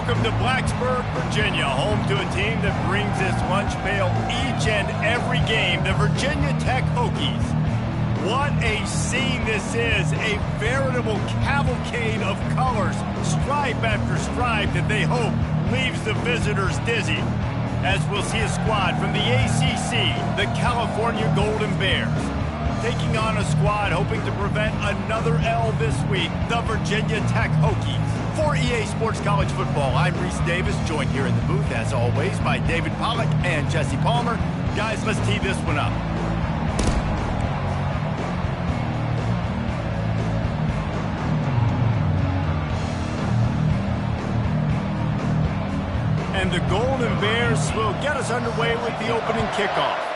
Welcome to Blacksburg, Virginia, home to a team that brings this lunch pail each and every game, the Virginia Tech Hokies. What a scene this is, a veritable cavalcade of colors, stripe after stripe that they hope leaves the visitors dizzy. As we'll see a squad from the ACC, the California Golden Bears, taking on a squad hoping to prevent another L this week, the Virginia Tech Hokies. For EA Sports College Football, I'm Reese Davis, joined here in the booth, as always, by David Pollack and Jesse Palmer. Guys, let's tee this one up. And the Golden Bears will get us underway with the opening kickoff.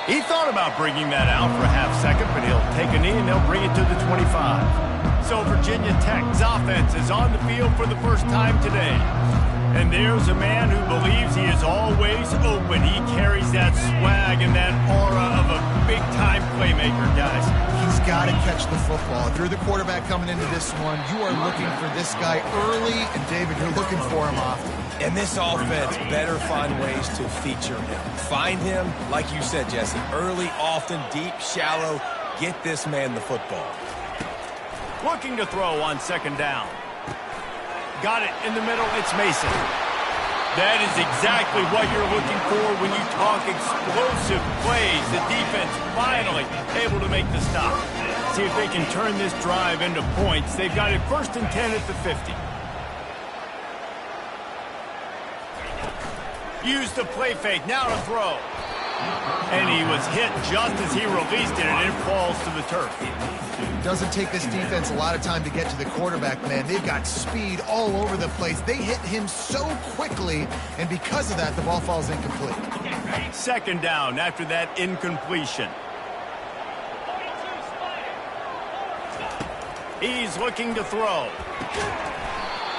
He thought about bringing that out for a half second, but he'll take a knee and they'll bring it to the 25. So Virginia Tech's offense is on the field for the first time today. And there's a man who believes he is always open. He carries that swag and that aura of a big-time playmaker, guys. He's got to catch the football. If you're the quarterback coming into this one, you are looking for this guy early, and David, you're looking for him often. And this offense better find ways to feature him. Find him, like you said, Jesse, early, often, deep, shallow. Get this man the football. Looking to throw on second down. Got it in the middle. It's Mason. That is exactly what you're looking for when you talk explosive plays. The defense finally able to make the stop. See if they can turn this drive into points. They've got it 1st and 10 at the 50. Use the play fake, now to throw. And he was hit just as he released it, and it falls to the turf. Doesn't take this defense a lot of time to get to the quarterback, man. They've got speed all over the place. They hit him so quickly, and because of that, the ball falls incomplete. Second down after that incompletion. He's looking to throw.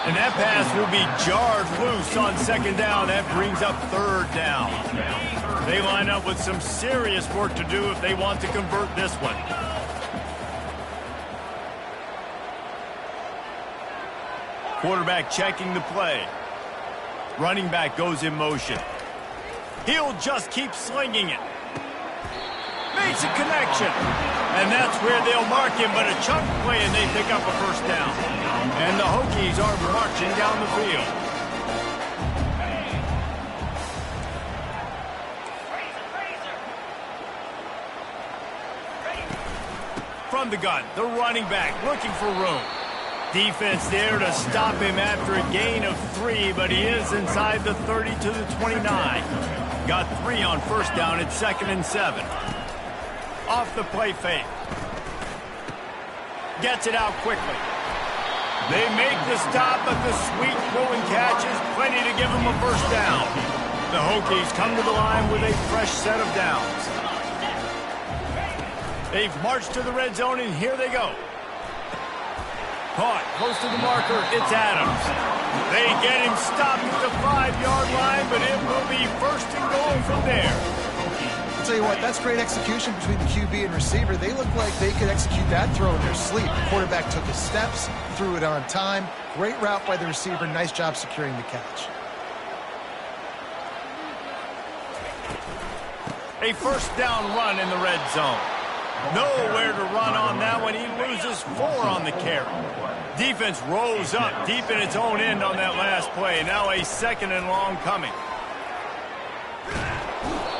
And that pass will be jarred loose on second down. That brings up third down. They line up with some serious work to do if they want to convert this one. Quarterback checking the play. Running back goes in motion. He'll just keep slinging it. Makes a connection. And that's where they'll mark him, but a chunk play and they pick up a first down. And the Hokies are marching down the field. From the gun, the running back looking for room. Defense there to stop him after a gain of 3, but he is inside the 30 to the 29. Got 3 on first down at 2nd and 7. Off the play fake. Gets it out quickly. They make the stop, but the sweet throwing catch is plenty to give them a first down. The Hokies come to the line with a fresh set of downs. They've marched to the red zone, and here they go. Caught close to the marker, it's Adams. They get him stopped at the 5-yard line, but it will be 1st and goal from there. I'll tell you what, that's great execution between the QB and receiver. They look like they could execute that throw in their sleep. The quarterback took his steps, threw it on time. Great route by the receiver. Nice job securing the catch. A first down run in the red zone. Nowhere to run on that one. He loses 4 on the carry. Defense rolls up deep in its own end on that last play. Now a 2nd and long coming.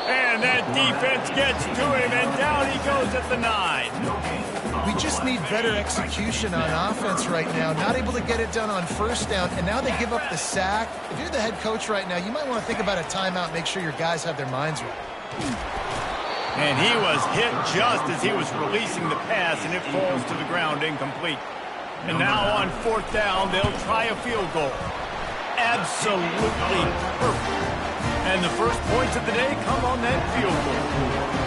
And and that defense gets to him, and down he goes at the 9. We just need better execution on offense right now. Not able to get it done on first down, and now they give up the sack. If you're the head coach right now, you might want to think about a timeout, make sure your guys have their minds right. And he was hit just as he was releasing the pass, and it falls to the ground incomplete. And now on 4th down, they'll try a field goal. Absolutely perfect. And the first points of the day come on that field goal.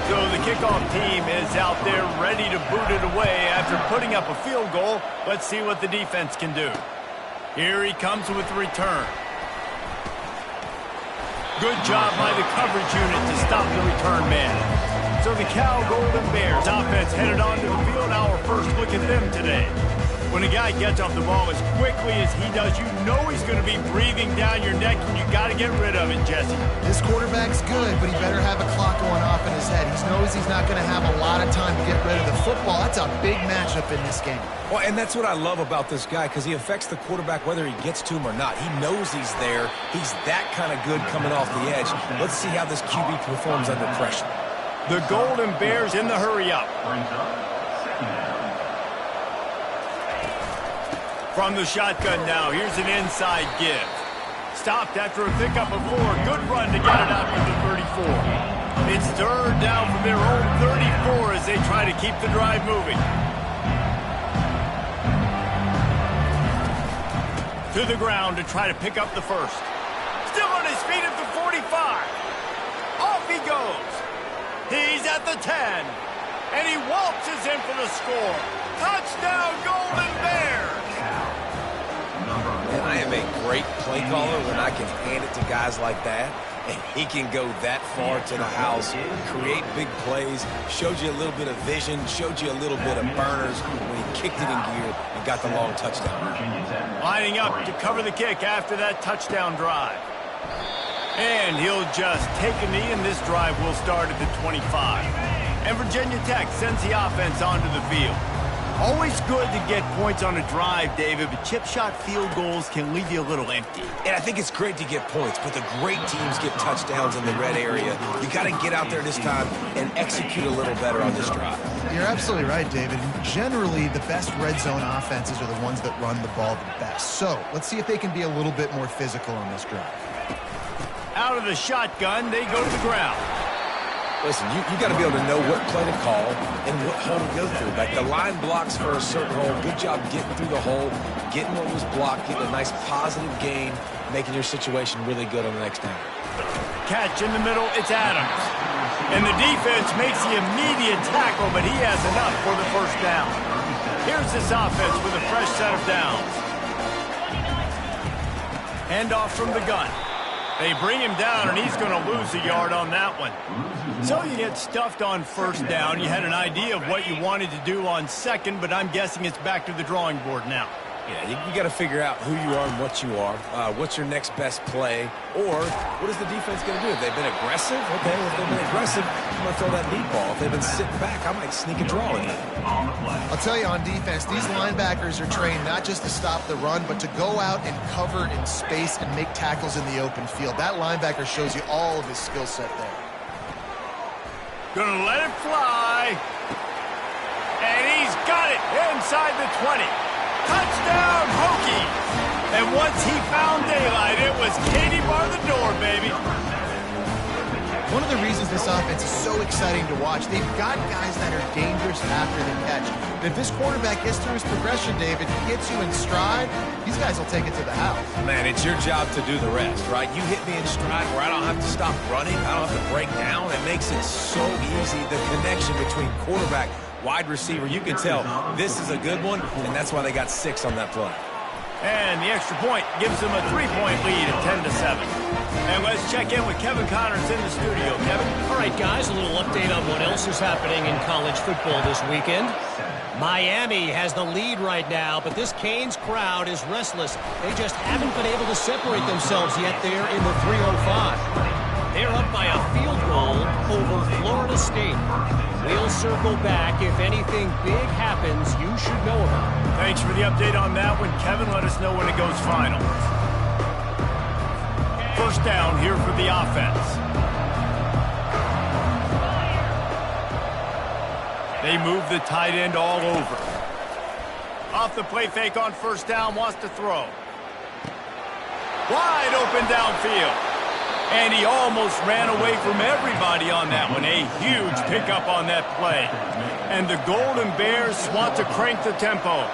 So the kickoff team is out there ready to boot it away after putting up a field goal. Let's see what the defense can do. Here he comes with the return. Good job by the coverage unit to stop the return man. So the Cal Golden Bears offense headed onto the field. Our first look at them today. When a guy gets off the ball as quickly as he does, you know he's going to be breathing down your neck, and you got to get rid of it, Jesse. This quarterback's good, but he better have a clock going off in his head. He knows he's not going to have a lot of time to get rid of the football. That's a big matchup in this game. Well, and that's what I love about this guy, because he affects the quarterback whether he gets to him or not. He knows he's there. He's that kind of good coming off the edge. Let's see how this QB performs under pressure. The Golden Bears in the hurry-up. From the shotgun now, here's an inside give. Stopped after a pickup of 4. Good run to get it out to the 34. It's 3rd down from their own 34 as they try to keep the drive moving. To the ground to try to pick up the first. Still on his feet at the 45. Off he goes. He's at the 10. And he waltzes in for the score. Touchdown, Golden Bears! And I am a great play caller when I can hand it to guys like that. And he can go that far to the house, create big plays, showed you a little bit of vision, showed you a little bit of burners when he kicked it in gear and got the long touchdown. Lining up to cover the kick after that touchdown drive. And he'll just take a knee, and this drive will start at the 25. And Virginia Tech sends the offense onto the field. Always good to get points on a drive, David, but chip shot field goals can leave you a little empty. And I think it's great to get points, but the great teams get touchdowns in the red area. You got to get out there this time and execute a little better on this drive. You're absolutely right, David. Generally, the best red zone offenses are the ones that run the ball the best. So let's see if they can be a little bit more physical on this drive. Out of the shotgun, they go to the ground. Listen, you got to be able to know what play to call and what hole to go through. Like the line blocks for a certain hole. Good job getting through the hole, getting what was blocked, getting a nice positive gain, making your situation really good on the next down. Catch in the middle, it's Adams. And the defense makes the immediate tackle, but he has enough for the first down. Here's this offense with a fresh set of downs. Handoff from the gun. They bring him down, and he's going to lose a yard on that one. So you get stuffed on first down. You had an idea of what you wanted to do on second, but I'm guessing it's back to the drawing board now. Yeah, you got to figure out who you are and what you are. What's your next best play? Or what is the defense going to do? If they've been aggressive, okay, if they've been aggressive, I'm going to throw that deep ball. If they've been sitting back, I might sneak a draw in. I'll tell you, on defense, these linebackers are trained not just to stop the run, but to go out and cover in space and make tackles in the open field. That linebacker shows you all of his skill set there. Gonna let it fly. And he's got it inside the 20. Touchdown, Hokies! And once he found daylight, it was Katie bar the door, baby. One of the reasons this offense is so exciting to watch, they've got guys that are dangerous after the catch. And if this quarterback gets through his progression, David, gets you in stride, these guys will take it to the house. Man, it's your job to do the rest, right? You hit me in stride where I don't have to stop running. I don't have to break down. It makes it so easy, the connection between quarterback, wide receiver. You can tell this is a good one, and that's why they got 6 on that play. And the extra point gives them a 3-point lead at 10-7. And let's check in with Kevin Connors in the studio. Kevin? All right, guys, a little update on what else is happening in college football this weekend. Miami has the lead right now, but this Canes crowd is restless. They just haven't been able to separate themselves yet there in the 305. They're up by a field goal over Florida State. We'll circle back. If anything big happens, you should know about it. Thanks for the update on that one, Kevin. Let us know when it goes final. First down here for the offense. They move the tight end all over. Off the play fake on first down, wants to throw. Wide open downfield. And he almost ran away from everybody on that one. A huge pickup on that play. And the Golden Bears want to crank the tempo.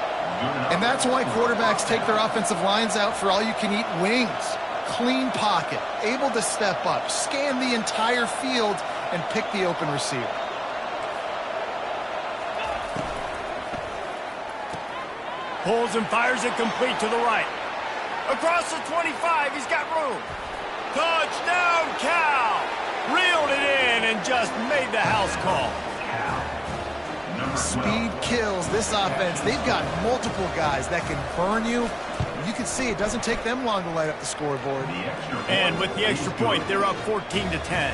And that's why quarterbacks take their offensive lines out for all-you-can-eat wings. Clean pocket, able to step up, scan the entire field, and pick the open receiver. Pulls and fires it complete to the right. Across the 25, he's got room. Touchdown, Cal! Reeled it in and just made the house call. Speed kills this offense. They've got multiple guys that can burn you. You can see it doesn't take them long to light up the scoreboard. And with the extra point, they're up 14-10.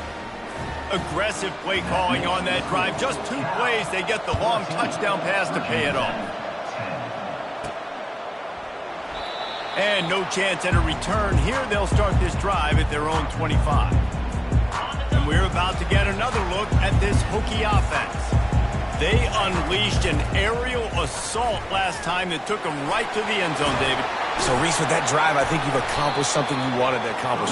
Aggressive play calling on that drive. Just 2 plays, they get the long touchdown pass to pay it off. And no chance at a return. Here they'll start this drive at their own 25. And we're about to get another look at this Hokie offense. They unleashed an aerial assault last time that took them right to the end zone, David. So, Reese, with that drive, I think you've accomplished something you wanted to accomplish.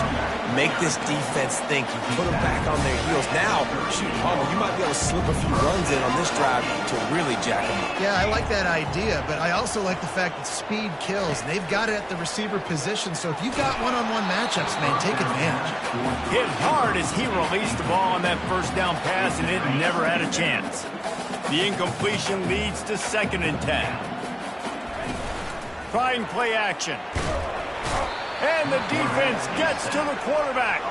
Make this defense think. You put them back on their heels. Now, shoot, Palmer, you might be able to slip a few runs in on this drive to really jack them up. Yeah, I like that idea, but I also like the fact that speed kills. They've got it at the receiver position, so if you've got one-on-one matchups, man, take advantage. Hit hard as he released the ball on that first down pass, and it never had a chance. The incompletion leads to 2nd and 10. Trying play action. And the defense gets to the quarterback.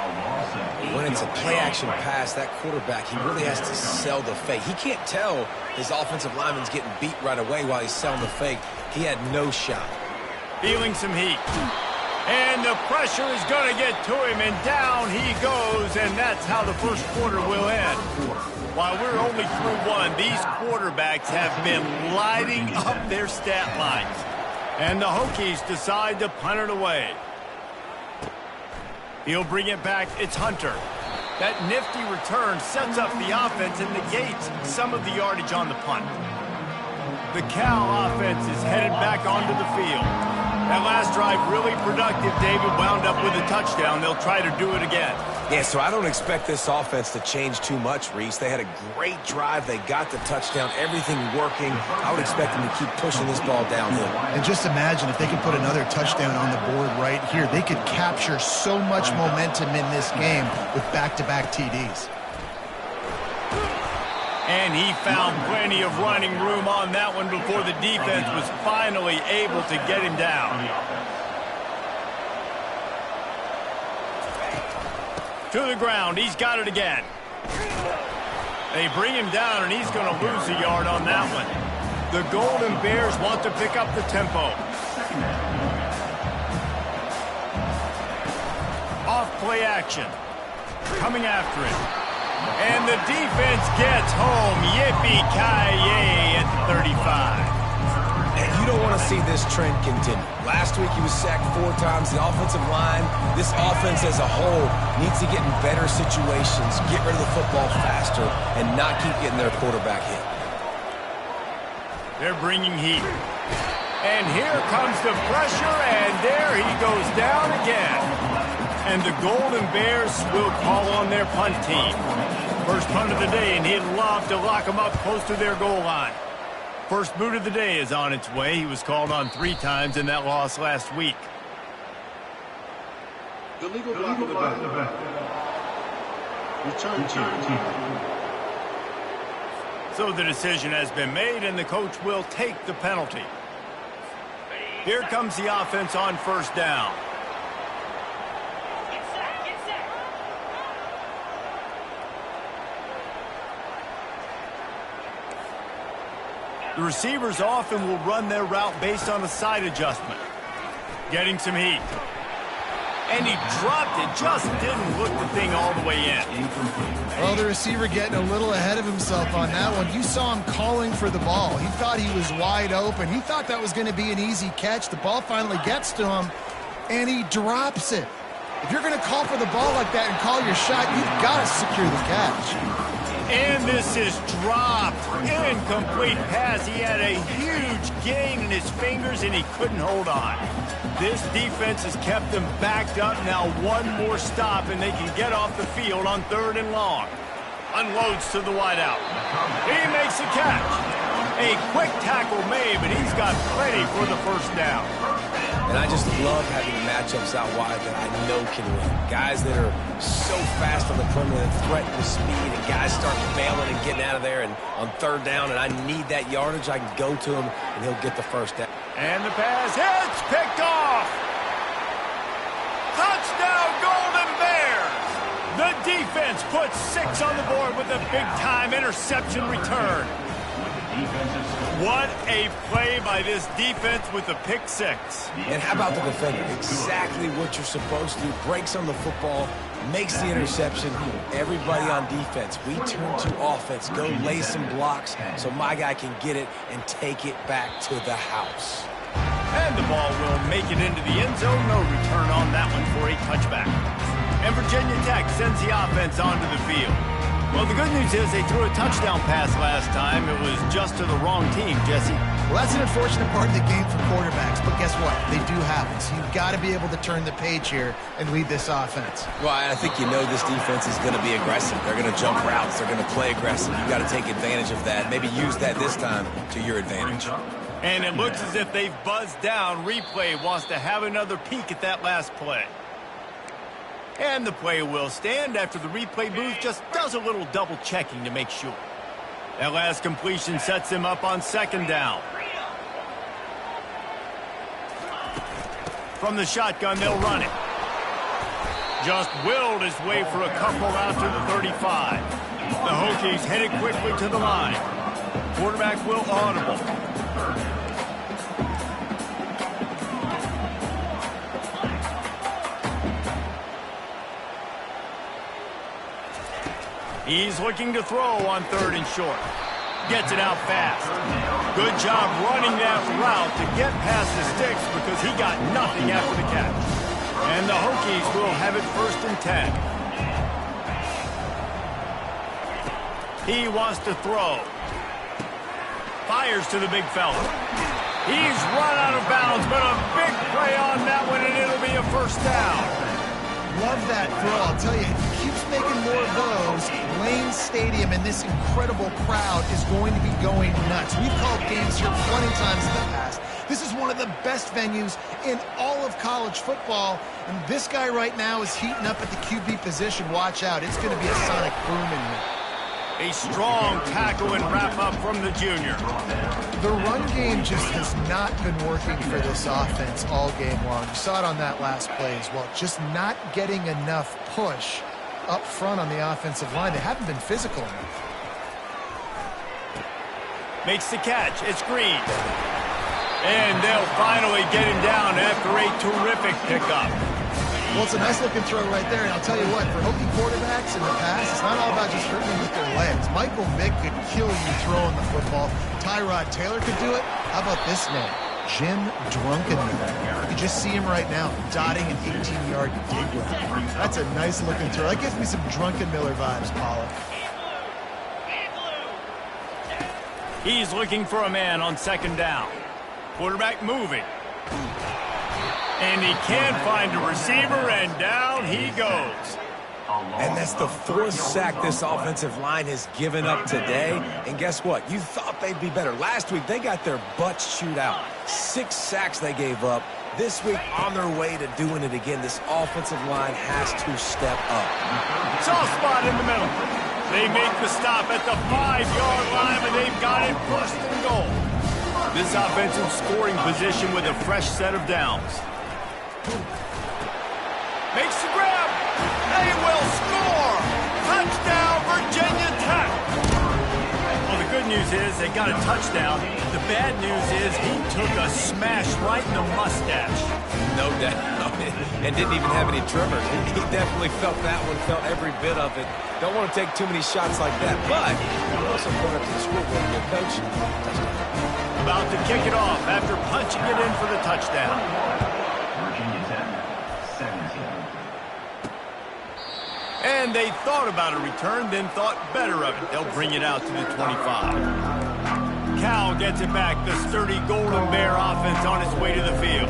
When it's a play-action pass, that quarterback, he really has to sell the fake. He can't tell his offensive lineman's getting beat right away while he's selling the fake. He had no shot. Feeling some heat. And the pressure is going to get to him, and down he goes, and that's how the first quarter will end. While we're only through 1, these quarterbacks have been lighting up their stat lines. And the Hokies decide to punt it away. He'll bring it back. It's Hunter. That nifty return sets up the offense and negates some of the yardage on the punt. The Cal offense is headed back onto the field. That last drive really productive. David wound up with a touchdown. They'll try to do it again. Yeah, so I don't expect this offense to change too much, Reese. They had a great drive. They got the touchdown, everything working. I would expect them to keep pushing this ball downhill. And just imagine if they could put another touchdown on the board right here. They could capture so much momentum in this game with back-to-back TDs. And he found plenty of running room on that one before the defense was finally able to get him down. To the ground. He's got it again. They bring him down, and he's going to lose a yard on that one. The Golden Bears want to pick up the tempo. Off play action. Coming after it. And the defense gets home. Yippee-ki-yay at the 35. And you don't want to see this trend continue. Last week he was sacked 4 times. The offensive line, this offense as a whole, needs to get in better situations, get rid of the football faster, and not keep getting their quarterback hit. They're bringing heat. And here comes the pressure, and there he goes down again. And the Golden Bears will call on their punt team. First punt of the day, and he'd love to lock them up close to their goal line. First boot of the day is on its way. He was called on 3 times in that loss last week. The legal block of the back. Return team. So the decision has been made, and the coach will take the penalty. Here comes the offense on first down. The receivers often will run their route based on a side adjustment. Getting some heat. And he dropped it. Just didn't look the thing all the way in. Well, the receiver getting a little ahead of himself on that one. You saw him calling for the ball. He thought he was wide open. He thought that was going to be an easy catch. The ball finally gets to him, and he drops it. If you're going to call for the ball like that and call your shot, you've got to secure the catch. And this is dropped. Incomplete pass. He had a huge gain in his fingers, and he couldn't hold on. This defense has kept them backed up. Now one more stop, and they can get off the field on 3rd and long. Unloads to the wideout. He makes a catch. A quick tackle made, but he's got plenty for the first down. And I just love having matchups out wide that I know can win. Guys that are so fast on the perimeter that threaten with speed, and guys start bailing and getting out of there. And on 3rd down, and I need that yardage, I can go to him, and he'll get the first down. And the pass hits, picked off. Touchdown, Golden Bears. The defense puts 6 on the board with a big-time interception return. What a play by this defense with a pick 6. And how about the defender? Exactly what you're supposed to do. Breaks on the football, makes the interception. Everybody on defense, we turn to offense. Go lay some blocks so my guy can get it and take it back to the house. And the ball will make it into the end zone. No return on that one for a touchback. And Virginia Tech sends the offense onto the field. Well, the good news is they threw a touchdown pass last time. It was just to the wrong team, Jesse. Well, that's an unfortunate part of the game for quarterbacks, but guess what? They do happen. So you've got to be able to turn the page here and lead this offense. Well, I think you know this defense is going to be aggressive. They're going to jump routes. They're going to play aggressive. You've got to take advantage of that. Maybe use that this time to your advantage. And it looks as if they've buzzed down. Replay wants to have another peek at that last play. And the play will stand after the replay booth just does a little double checking to make sure. That last completion sets him up on 2nd down. From the shotgun, they'll run it. Just willed his way for a couple out to the 35. The Hokies headed quickly to the line. Quarterback will audible. He's looking to throw on 3rd and short. Gets it out fast. Good job running that route to get past the sticks because he got nothing after the catch. And the Hokies will have it 1st and 10. He wants to throw. Fires to the big fella. He's run out of bounds, but a big play on that one, and it'll be a 1st down. Love that throw. I'll tell you, he keeps making more of those. Lane Stadium and this incredible crowd is going to be going nuts. We've called games here plenty of times in the past. This is one of the best venues in all of college football, and this guy right now is heating up at the QB position. Watch out. It's going to be a sonic boom in here. A strong tackle and wrap-up from the junior. The run game just has not been working for this offense all game long. You saw it on that last play as well. Just not getting enough push up front on the offensive line. They haven't been physical enough. Makes the catch. It's Green. And they'll finally get him down after a terrific pickup. Well, it's a nice-looking throw right there, and I'll tell you what, for Hokie quarterbacks in the past, it's not all about just hurting them with their legs. Michael Vick could kill you throwing the football. Tyrod Taylor could do it. How about this name? Jim Drunkenmiller. You just see him right now, dotting an 18-yard dig route. That's a nice-looking throw. That gives me some Drunkenmiller vibes, Paula. He's looking for a man on 2nd down. Quarterback moving. And he can't find a receiver, and down he goes. And that's the 4th sack this offensive line has given up today. And guess what? You thought they'd be better. Last week, they got their butts chewed out. 6 sacks they gave up. This week, on their way to doing it again, this offensive line has to step up. Soft spot in the middle. They make the stop at the 5-yard line, and they've got it 1st and goal. This offensive scoring position with a fresh set of downs. Makes the grab. They will score. Touchdown, Virginia Tech. Well, the good news is they got a touchdown. The bad news is he took a smash right in the mustache. No doubt. And didn't even have any tremors. He definitely felt that one, felt every bit of it. Don't want to take too many shots like that. But also point up to the scoreboard and coach. Touchdown. About to kick it off after punching it in for the touchdown. And they thought about a return, then thought better of it. They'll bring it out to the 25. Cal gets it back. The sturdy Golden Bear offense on its way to the field.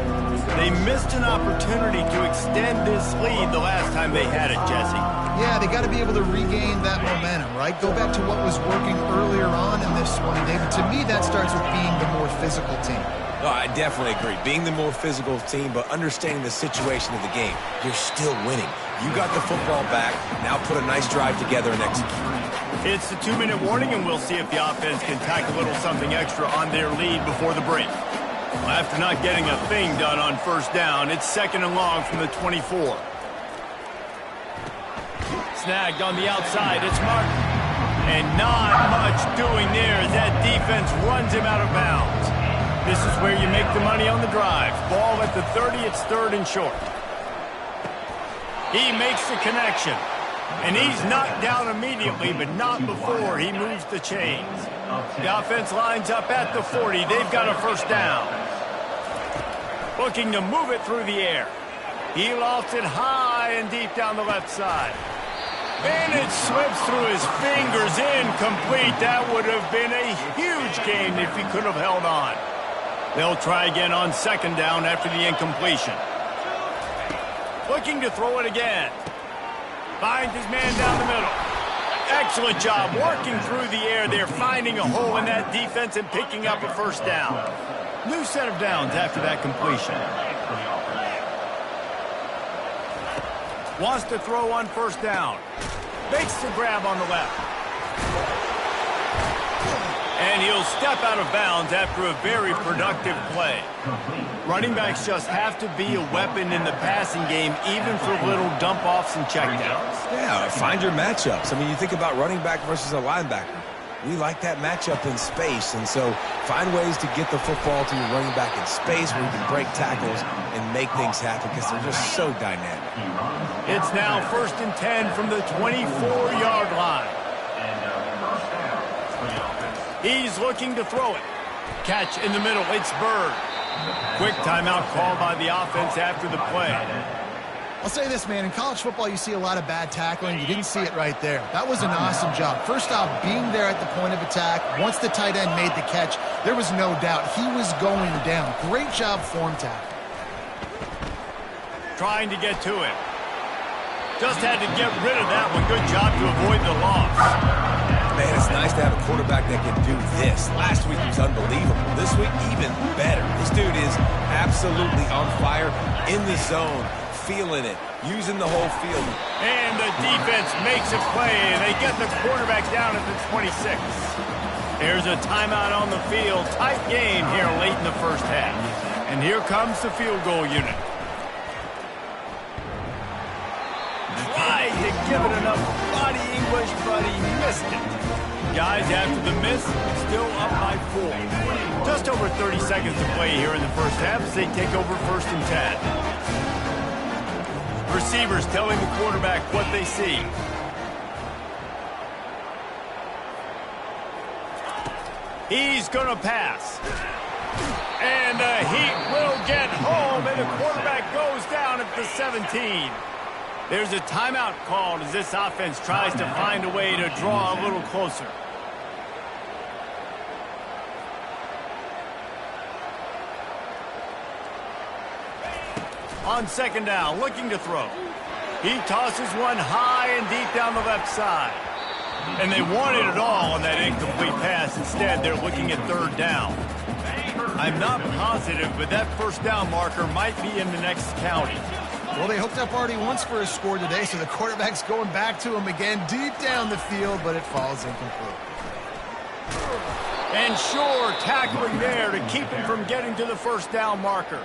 They missed an opportunity to extend this lead the last time they had it, Jesse. Yeah, they got to be able to regain that momentum, right? Go back to what was working earlier on in this one. And David, to me, that starts with being the more physical team. Oh, I definitely agree. Being the more physical team, but understanding the situation of the game. You're still winning. You got the football back. Now put a nice drive together and execute. It's the 2-minute warning, and we'll see if the offense can tack a little something extra on their lead before the break. Well, after not getting a thing done on first down, it's 2nd and long from the 24. Snagged on the outside, it's Martin. And not much doing there as that defense runs him out of bounds. This is where you make the money on the drive. Ball at the 30, it's 3rd and short. He makes the connection. And he's knocked down immediately, but not before he moves the chains. The offense lines up at the 40. They've got a first down. Looking to move it through the air. He lofts it high and deep down the left side. And it slips through his fingers, incomplete. That would have been a huge gain if he could have held on. They'll try again on 2nd down after the incompletion. Looking to throw it again. Finds his man down the middle. Excellent job working through the air there, finding a hole in that defense and picking up a first down. New set of downs after that completion. Wants to throw on first down. Makes the grab on the left. And he'll step out of bounds after a very productive play. Running backs just have to be a weapon in the passing game, even for little dump-offs and checkdowns. Yeah, find your matchups. I mean, you think about running back versus a linebacker. We like that matchup in space, and so find ways to get the football to your running back in space where you can break tackles and make things happen because they're just so dynamic. It's now 1st and 10 from the 24-yard line. He's looking to throw it. Catch in the middle. It's Bird. Quick timeout called by the offense after the play. I'll say this, man. In college football, you see a lot of bad tackling. You didn't see it right there. That was an awesome job. First off, being there at the point of attack. Once the tight end made the catch, there was no doubt he was going down. Great job form tackle. Trying to get to it. Just had to get rid of that one. Good job to avoid the loss. Man, it's nice to have a quarterback that can do this. Last week he was unbelievable. This week, even better. This dude is absolutely on fire, in the zone, feeling it, using the whole field. And the defense makes a play, and they get the quarterback down at the 26. There's a timeout on the field. Tight game here late in the first half. And here comes the field goal unit. Tried to give it enough body English, but he missed it. Guys, after the miss, still up by 4. Just over 30 seconds to play here in the first half as they take over 1st and 10. Receivers telling the quarterback what they see. He's going to pass. And the Heat will get home, and the quarterback goes down at the 17. There's a timeout called as this offense tries to find a way to draw a little closer. On 2nd down, looking to throw. He tosses one high and deep down the left side. And they wanted it all on that incomplete pass. Instead, they're looking at 3rd down. I'm not positive, but that first down marker might be in the next county. Well, they hooked up already once for a score today, so the quarterback's going back to him again deep down the field, but it falls incomplete. And sure, tackling there to keep him from getting to the first down marker.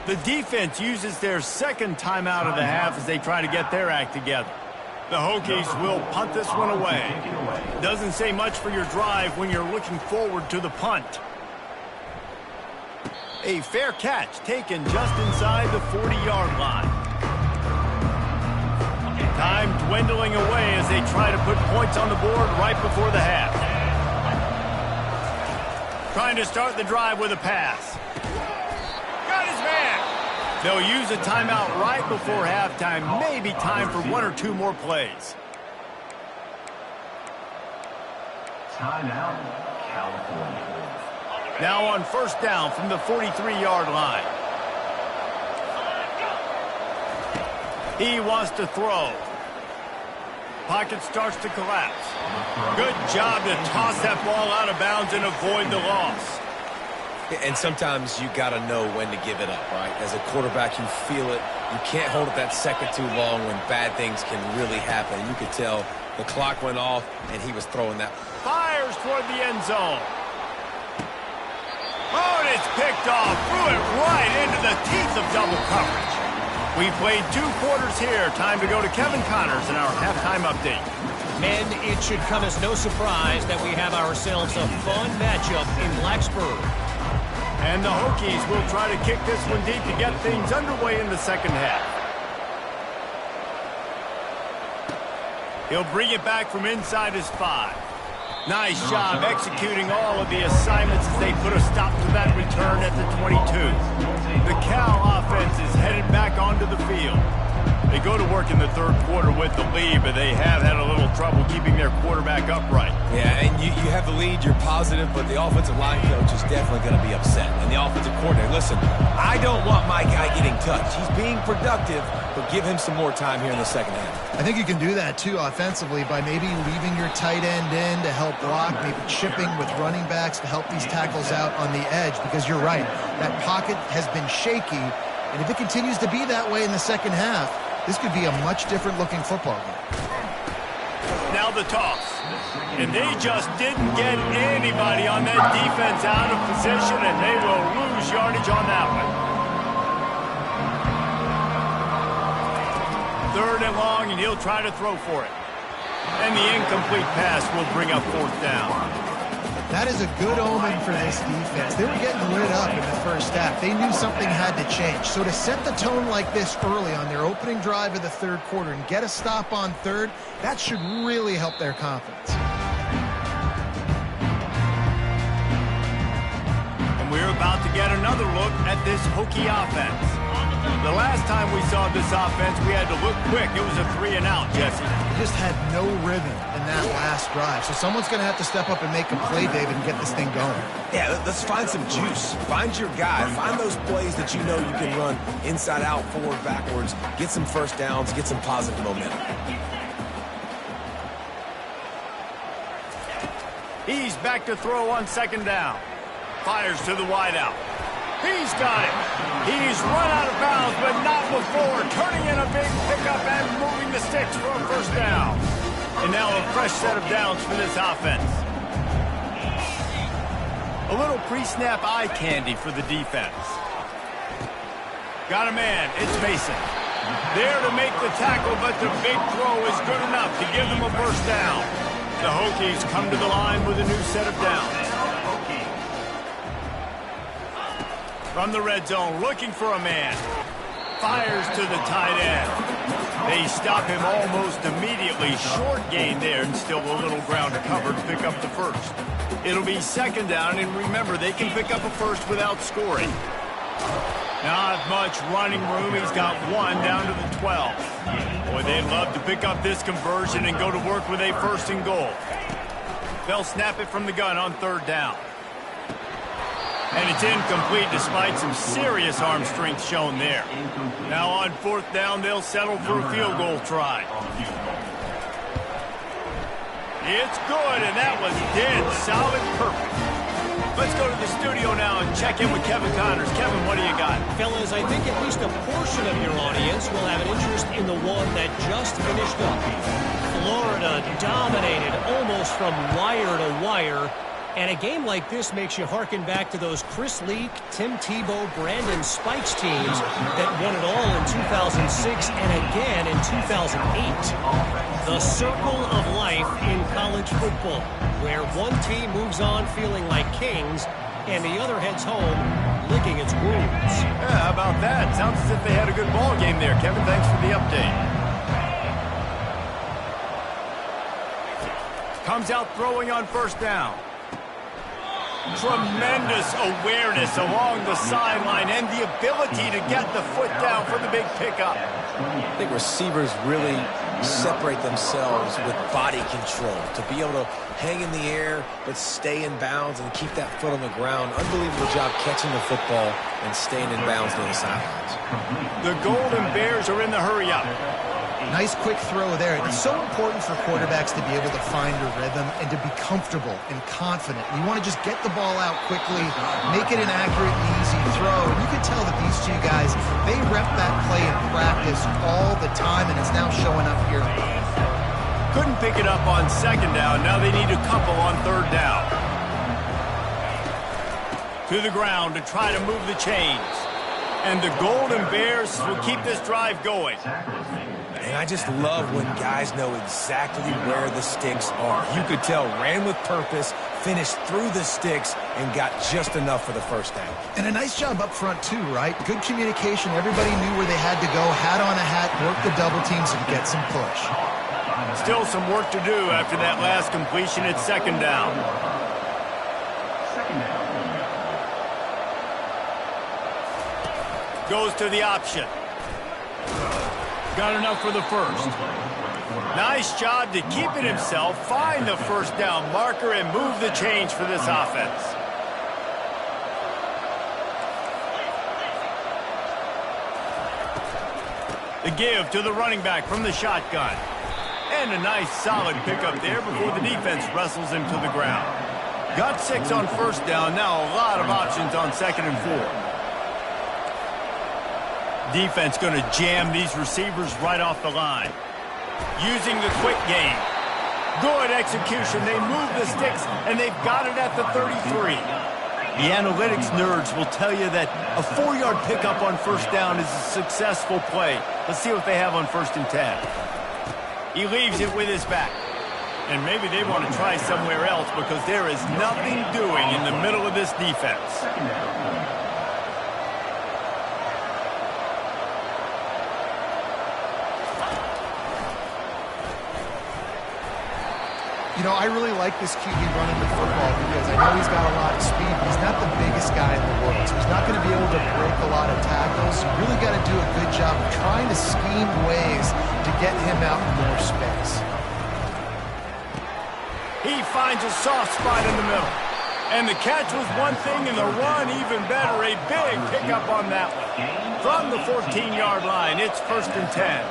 The defense uses their 2nd timeout of the half as they try to get their act together. The Hokies will punt this one away. Doesn't say much for your drive when you're looking forward to the punt. A fair catch taken just inside the 40-yard line. Time dwindling away as they try to put points on the board right before the half. Trying to start the drive with a pass. Got his man. They'll use a timeout right before halftime. Maybe time for 1 or 2 more plays. Timeout, California. Now on first down from the 43-yard line. He wants to throw. Pocket starts to collapse. Good job to toss that ball out of bounds and avoid the loss. And sometimes you got to know when to give it up, right? As a quarterback, you feel it. You can't hold it that second too long when bad things can really happen. You could tell the clock went off, and he was throwing that. Fires toward the end zone. Oh, and it's picked off. Threw it right into the teeth of double coverage. We played 2 quarters here. Time to go to Kevin Connors in our halftime update. Men, it should come as no surprise that we have ourselves a fun matchup in Blacksburg. And the Hokies will try to kick this one deep to get things underway in the second half. He'll bring it back from inside his 5. Nice job executing all of the assignments as they put a stop to that return at the 22. The Cal offense is headed back onto the field. They go to work in the third quarter with the lead, but they have had a little trouble keeping their quarterback upright. Yeah, and you have the lead, you're positive, but the offensive line coach is definitely going to be upset. And the offensive coordinator, listen, I don't want my guy getting touched. He's being productive, but give him some more time here in the second half. I think you can do that, too, offensively, by maybe leaving your tight end in to help block, maybe chipping with running backs to help these tackles out on the edge, because you're right, that pocket has been shaky, and if it continues to be that way in the second half, this could be a much different-looking football game. Now the toss. And they just didn't get anybody on that defense out of position, and they will lose yardage on that one. 3rd and long, and he'll try to throw for it. And the incomplete pass will bring up 4th down. That is a good omen for this defense. They were getting lit up in the first half. They knew something had to change. So to set the tone like this early on their opening drive of the third quarter and get a stop on third, that should really help their confidence. And we're about to get another look at this Hokie offense. The last time we saw this offense, we had to look quick. It was a 3-and-out, Jesse. They just had no rhythm in that last drive. So someone's going to have to step up and make a play, David, and get this thing going. Yeah, let's find some juice. Find your guy. Find those plays that you know you can run inside out, forward, backwards. Get some first downs. Get some positive momentum. He's back to throw on 2nd down. Fires to the wideout. He's got it. He's run out of bounds, but not before. Turning in a big pickup and moving the sticks for a 1st down. And now a fresh set of downs for this offense. A little pre-snap eye candy for the defense. Got a man. It's Mason. There to make the tackle, but the big throw is good enough to give them a 1st down. The Hokies come to the line with a new set of downs. From the red zone, looking for a man. Fires to the tight end. They stop him almost immediately. Short gain there, and still a little ground to cover to pick up the 1st. It'll be 2nd down, and remember, they can pick up a 1st without scoring. Not much running room. He's got 1 down to the 12. Boy, they'd love to pick up this conversion and go to work with a 1st and goal. They'll snap it from the gun on 3rd down. And it's incomplete despite some serious arm strength shown there. Now on 4th down, they'll settle for a field goal try. It's good, and that was dead solid perfect. Let's go to the studio now and check in with Kevin Connors. Kevin, what do you got? Fellas, I think at least a portion of your audience will have an interest in the one that just finished up. Florida dominated almost from wire to wire. And a game like this makes you hearken back to those Chris Leak, Tim Tebow, Brandon Spikes teams that won it all in 2006 and again in 2008. The circle of life in college football, where one team moves on feeling like kings and the other heads home licking its wounds. Yeah, how about that? Sounds as if they had a good ball game there. Kevin, thanks for the update. Comes out throwing on 1st down. Tremendous awareness along the sideline and the ability to get the foot down for the big pickup. I think receivers really separate themselves with body control to be able to hang in the air but stay in bounds and keep that foot on the ground. Unbelievable job catching the football and staying in bounds near the sidelines. The Golden Bears are in the hurry-up. Nice quick throw there. It's so important for quarterbacks to be able to find a rhythm and to be comfortable and confident. You want to just get the ball out quickly, make it an accurate and easy throw. And you can tell that these two guys, they rep that play in practice all the time, and it's now showing up here. Couldn't pick it up on second down. Now they need a couple on third down. To the ground to try to move the chains. And the Golden Bears will keep this drive going. And I just love when guys know exactly where the sticks are. You could tell, ran with purpose, finished through the sticks, and got just enough for the first down. And a nice job up front, too, right? Good communication. Everybody knew where they had to go, hat on a hat, work the double teams, and get some push. Still some work to do after that last completion at second down. Goes to the option. Got enough for the first. Nice job to keep it himself, find the first down marker, and move the change for this offense. The give to the running back from the shotgun. And a nice solid pickup there before the defense wrestles him to the ground. Got 6 on first down, now a lot of options on second and 4. Defense going to jam these receivers right off the line. Using the quick game. Good execution. They move the sticks, and they've got it at the 33. The analytics nerds will tell you that a 4-yard pickup on first down is a successful play. Let's see what they have on first and 10. He leaves it with his back. And maybe they want to try somewhere else because there is nothing doing in the middle of this defense. You know, I really like this QB running the football because I know he's got a lot of speed, but he's not the biggest guy in the world, so he's not going to be able to break a lot of tackles. You really got to do a good job of trying to scheme ways to get him out in more space. He finds a soft spot in the middle. And the catch was one thing, and the run even better. A big pickup on that one. From the 14-yard line, it's first and 10.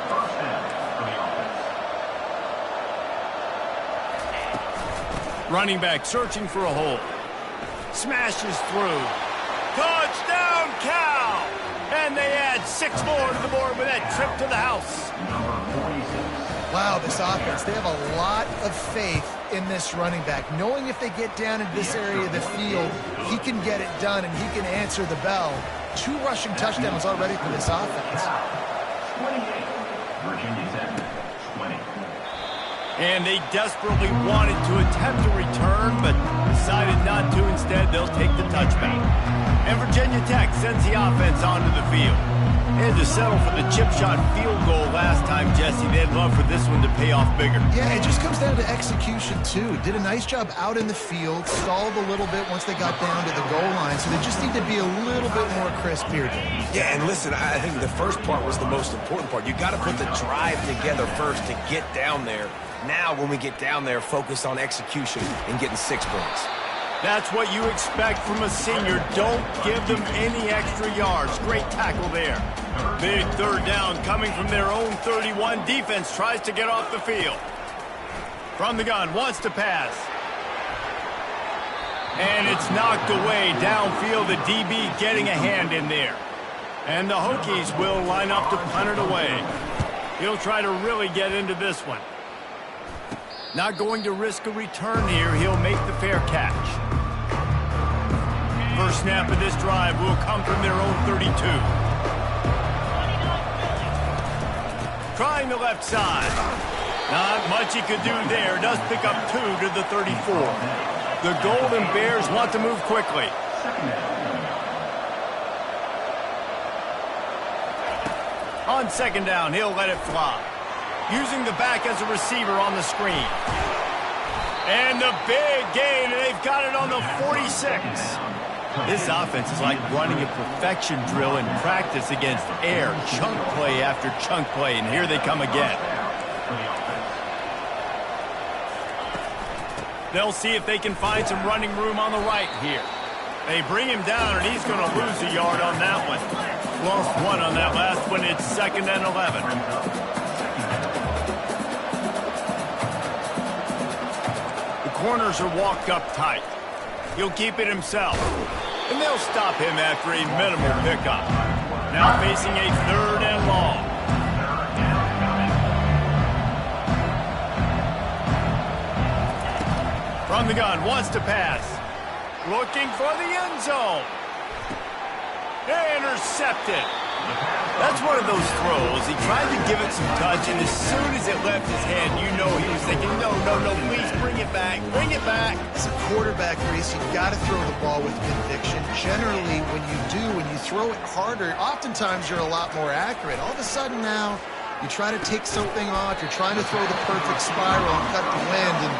Running back searching for a hole. Smashes through. Touchdown, Cal! And they add 6 more to the board with that trip to the house. Wow, this offense, they have a lot of faith in this running back. Knowing if they get down into this area of the field, he can get it done and he can answer the bell. 2 rushing touchdowns already for this offense. 28, Virginia Tech, 20. And they desperately wanted to attempt a return, but decided not to. Instead, they'll take the touchback. And Virginia Tech sends the offense onto the field. They had to settle for the chip shot field goal last time, Jesse. They'd love for this one to pay off bigger. Yeah, it just comes down to execution, too. Did a nice job out in the field, stalled a little bit once they got down to the goal line, so they just need to be a little bit more crisp here. Yeah, and listen, I think the first part was the most important part. You got to put the drive together first to get down there. Now, when we get down there, focus on execution and getting 6 points. That's what you expect from a senior. Don't give them any extra yards. Great tackle there. Big third down coming from their own 31. Defense tries to get off the field. From the gun, wants to pass. And it's knocked away downfield. The DB getting a hand in there. And the Hokies will line up to punt it away. He'll try to really get into this one. Not going to risk a return here. He'll make the fair catch. First snap of this drive will come from their own 32. Trying the left side. Not much he could do there. Does pick up 2 to the 34. The Golden Bears want to move quickly. On second down, he'll let it fly. Using the back as a receiver on the screen. And the big gain, and they've got it on the 46. This offense is like running a perfection drill in practice against air. Chunk play after chunk play, and here they come again. They'll see if they can find some running room on the right here. They bring him down, and he's going to lose a yard on that one. Lost one on that last one. It's 2nd and 11. The corners are walked up tight. He'll keep it himself. And they'll stop him after a minimal pickup. Now facing a 3rd and long. From the gun, wants to pass. Looking for the end zone. Intercepted. That's one of those throws. He tried to give it some touch, and as soon as it left his hand, you know he was thinking, no, please bring it back. Bring it back. As a quarterback, Reese, you've got to throw the ball with conviction. Generally, when you throw it harder, oftentimes you're a lot more accurate. All of a sudden now, you try to take something off, you're trying to throw the perfect spiral and cut the wind, and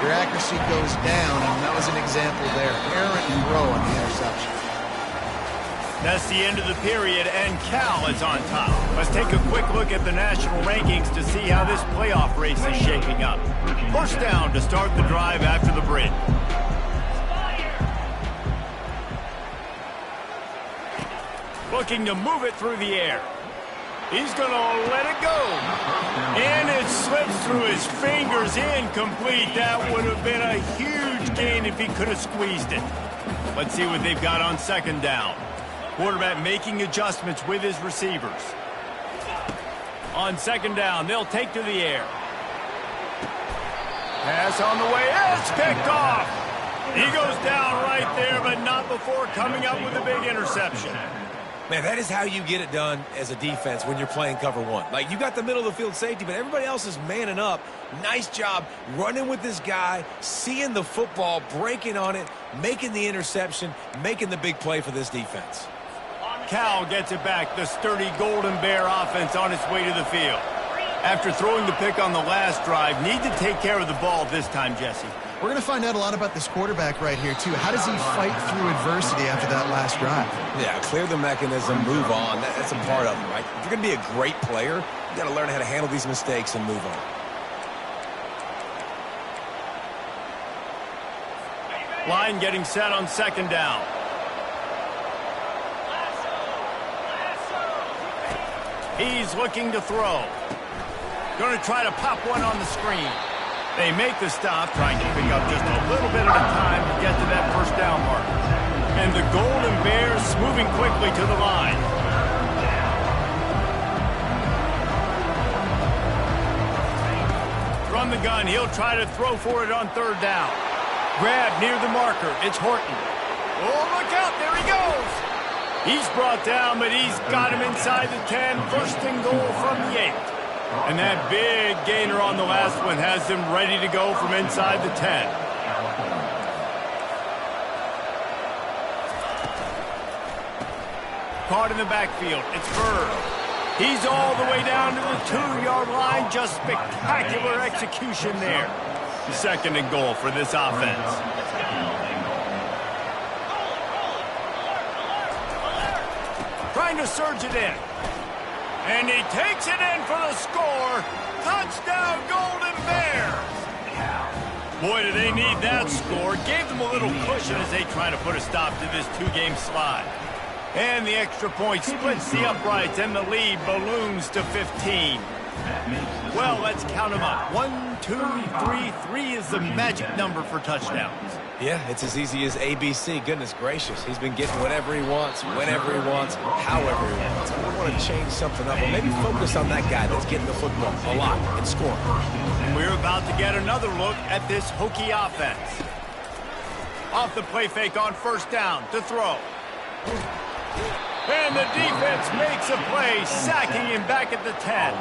your accuracy goes down, and that was an example there. Errant throw on the interception. That's the end of the period, and Cal is on top. Let's take a quick look at the national rankings to see how this playoff race is shaping up. First down to start the drive after the bridge. Looking to move it through the air. He's going to let it go. And it slips through his fingers, incomplete. That would have been a huge gain if he could have squeezed it. Let's see what they've got on 2nd down. Quarterback making adjustments with his receivers. On 2nd down, they'll take to the air. Pass on the way. It's picked off. He goes down right there, but not before coming up with a big interception. Man, that is how you get it done as a defense when you're playing cover one. Like, you got the middle of the field safety, but everybody else is manning up. Nice job running with this guy, seeing the football, breaking on it, making the interception, making the big play for this defense. Cal gets it back. The sturdy Golden Bear offense on its way to the field. After throwing the pick on the last drive, need to take care of the ball this time, Jesse. We're going to find out a lot about this quarterback right here, too. How does he fight through adversity after that last drive? Yeah, clear the mechanism, move on. That's a part of it, right? If you're going to be a great player, you got to learn how to handle these mistakes and move on. Line getting set on 2nd down. He's looking to throw. Going to try to pop one on the screen. They make the stop, trying to pick up just a little bit at a time to get to that 1st down mark. And the Golden Bears moving quickly to the line. From the gun, he'll try to throw for it on 3rd down. Grab near the marker. It's Horton. Oh, look out. There he goes. He's brought down, but he's got him inside the 10. 1st and goal from the 8. And that big gainer on the last one has them ready to go from inside the 10. Caught in the backfield. It's Bird. He's all the way down to the 2-yard line. Just spectacular execution there. 2nd and goal for this offense. Trying to surge it in. And he takes it in for the score. Touchdown, Golden Bears. Boy, do they need that score. Gave them a little cushion as they try to put a stop to this 2-game slide. And the extra point splits the uprights, and the lead balloons to 15. Well, let's count them up. 1, 2, 3. 3 is the magic number for touchdowns. Yeah, it's as easy as ABC. Goodness gracious. He's been getting whatever he wants, whenever he wants, however he wants. I want to change something up, or maybe focus on that guy that's getting the football a lot and scoring. We're about to get another look at this Hokie offense. Off the play fake on 1st down to throw. And the defense makes a play, sacking him back at the 10.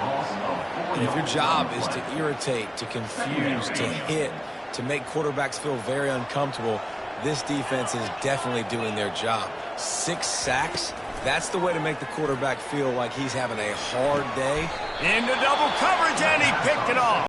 And if your job is to irritate, to confuse, to hit, to make quarterbacks feel very uncomfortable, this defense is definitely doing their job. 6 sacks, that's the way to make the quarterback feel like he's having a hard day. Into double coverage, and he picked it off.